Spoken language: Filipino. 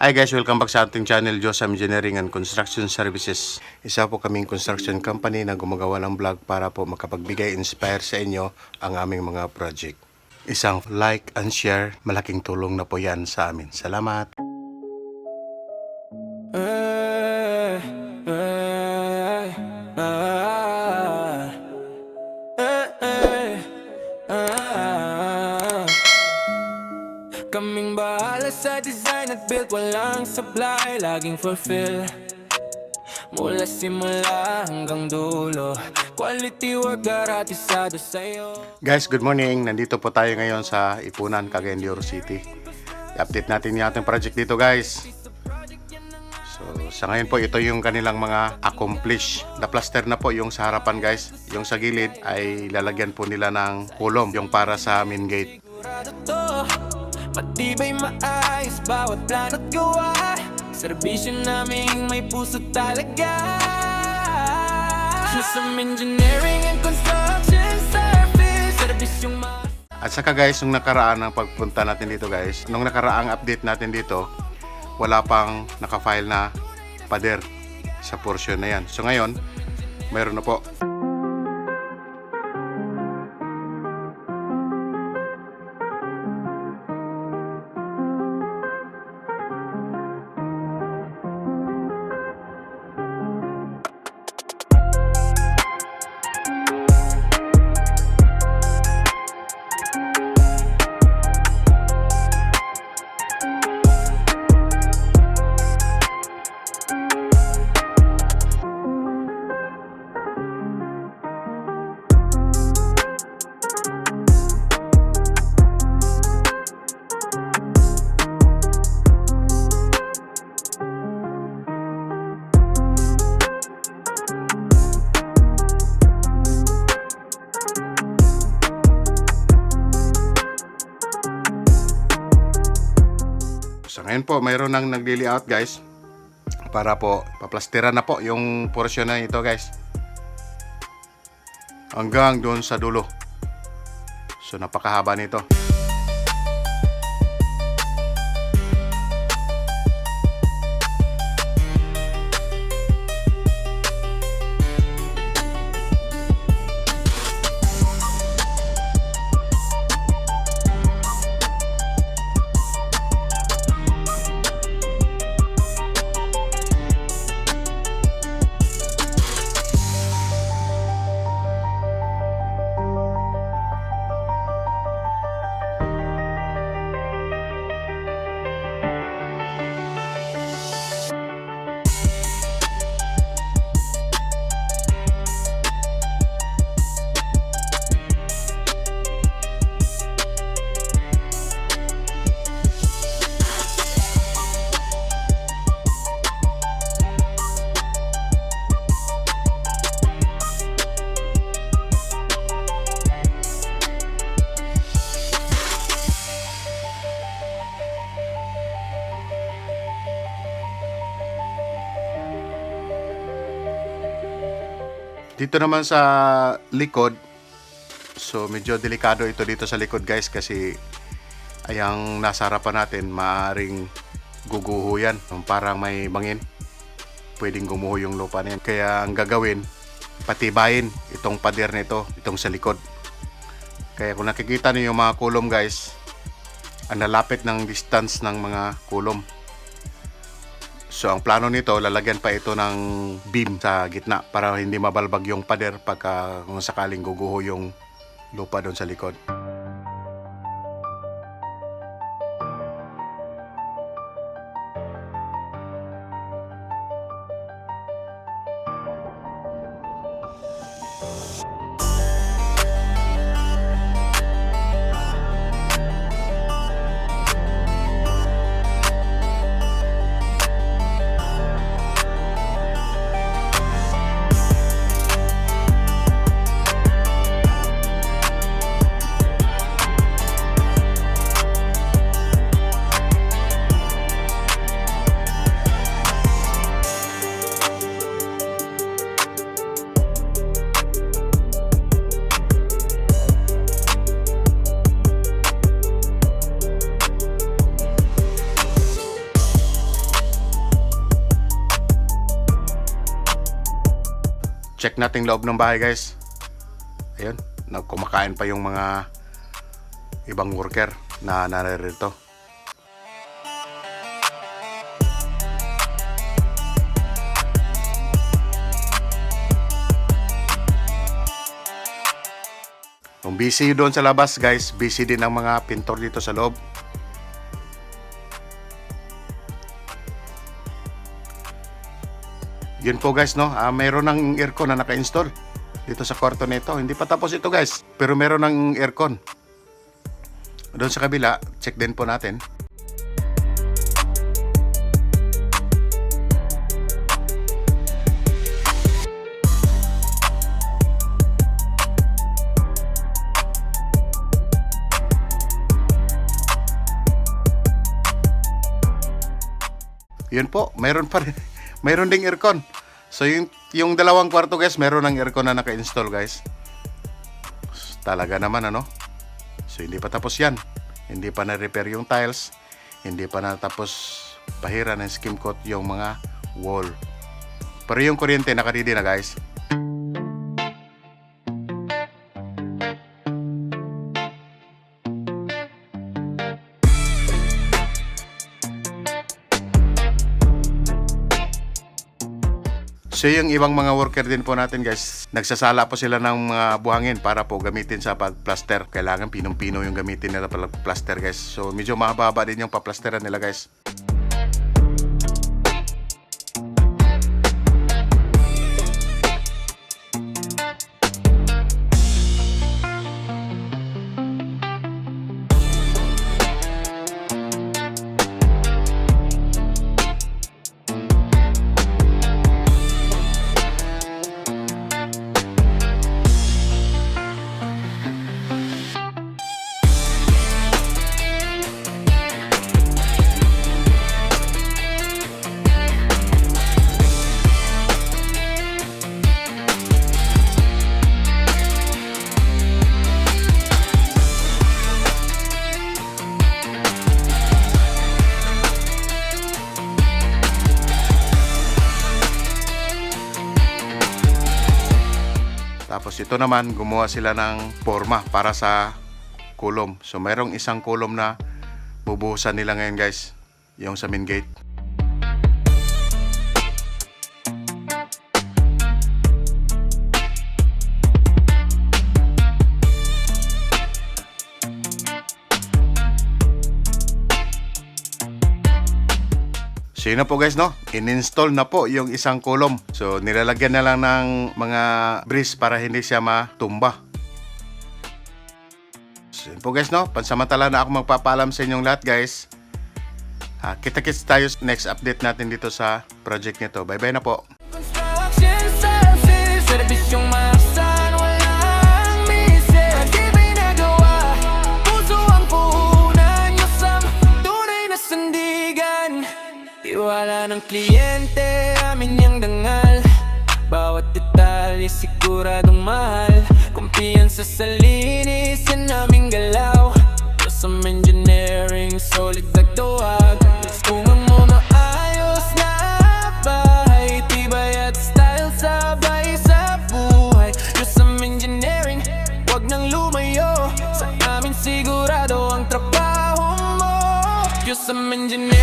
Hi guys, welcome back sa ating channel, Josam Engineering and Construction Services. Isa po kaming construction company na gumagawa ng vlog para po makapagbigay inspire sa inyo ang aming mga project. Isang like and share, malaking tulong na po yan sa amin. Salamat! Kaming bahala sa design at build, walang supply, laging fulfill. Mula simula hanggang dulo, quality work garantisado sa'yo. Guys, good morning! Nandito po tayo ngayon sa Ipunan, Cagayan de Oro City. I-update natin yung ating project dito guys. So, sa ngayon po, ito yung kanilang mga accomplish. Na-plaster na po yung sa harapan guys. Yung sa gilid ay lalagyan po nila ng kulom, yung para sa main gate. Matibay maayos, bawat plano't gawa. Serbisyo naming may puso talaga. Some engineering and construction service. Serbisyong At saka guys, nung nakaraan ng pagpunta natin dito guys, nung nakaraang update natin dito, wala pang nakafile na pader sa portion na yan. So ngayon, mayroon na po. So ngayon po, mayroon nang nagli-layout guys para po paplasteran na po yung portion na ito guys hanggang doon sa dulo. So napakahaba nito. Dito naman sa likod, so medyo delikado ito dito sa likod guys kasi ayang nasa harapan natin maaring guguho yan, parang may bangin, pwedeng gumuho yung lupa na yan. Kaya ang gagawin, patibayin itong pader nito, itong sa likod. Kaya kung nakikita niyo yung mga kulom guys, ang nalapit ng distance ng mga kulom. So ang plano nito, lalagyan pa ito ng beam sa gitna para hindi mabalbag yung pader pagka kung sakaling guguho yung lupa doon sa likod. check natin loob ng bahay guys. Ayun, nagkumakain pa yung mga ibang worker na naririto. Kung busy doon sa labas guys, busy din ang mga pintor dito sa loob. Yun po guys, no? Mayroon ng aircon na naka-install dito sa kwarto nito. Hindi pa tapos ito guys, pero meron ng aircon. Doon sa kabila, check din po natin. Yun po, mayroon pa rin. Mayroon ding aircon. So yung dalawang kwarto guys, mayroon ng aircon na naka-install guys. Talaga naman ano. So hindi pa tapos yan. Hindi pa na-repair yung tiles. Hindi pa natapos pahira ng skim coat yung mga wall. Pero yung kuryente naka-ready na guys. So yung ibang mga worker din po natin guys, nagsasala po sila ng mga buhangin para po gamitin sa pag-plaster. Kailangan pinong-pino yung gamitin nila para plaster guys. So medyo mahaba din yung pa-plasteran nila guys. Tapos ito naman, gumawa sila ng forma para sa kulom. So mayroong isang kulom na bubuhusan nila ngayon guys, yung sa main gate. So yun na po guys, no? In-install na po yung isang kulom. So nilalagyan na lang ng mga brace para hindi siya matumba. So yun po guys, no? Pansamantala na ako magpapaalam sa inyong lahat guys. Kita-kits tayo next update natin dito sa project nito. Bye-bye na po. Construction services, servisyong maasahan, walang miser. Di pinagawa, puso ang puhunan nyo sa tunay na sandigan. Tiwala ng kliyente, amin niyang dangal. Bawat detalye siguradong mahal. Kumpiyansa sa linis, yan aming galaw. Some engineering, solid nagduwag. Tungang mo maayos na bahay, tibay at style sabay sa buhay. Some engineering, wag nang lumayo. Sa amin sigurado ang trabaho mo. Some engineering.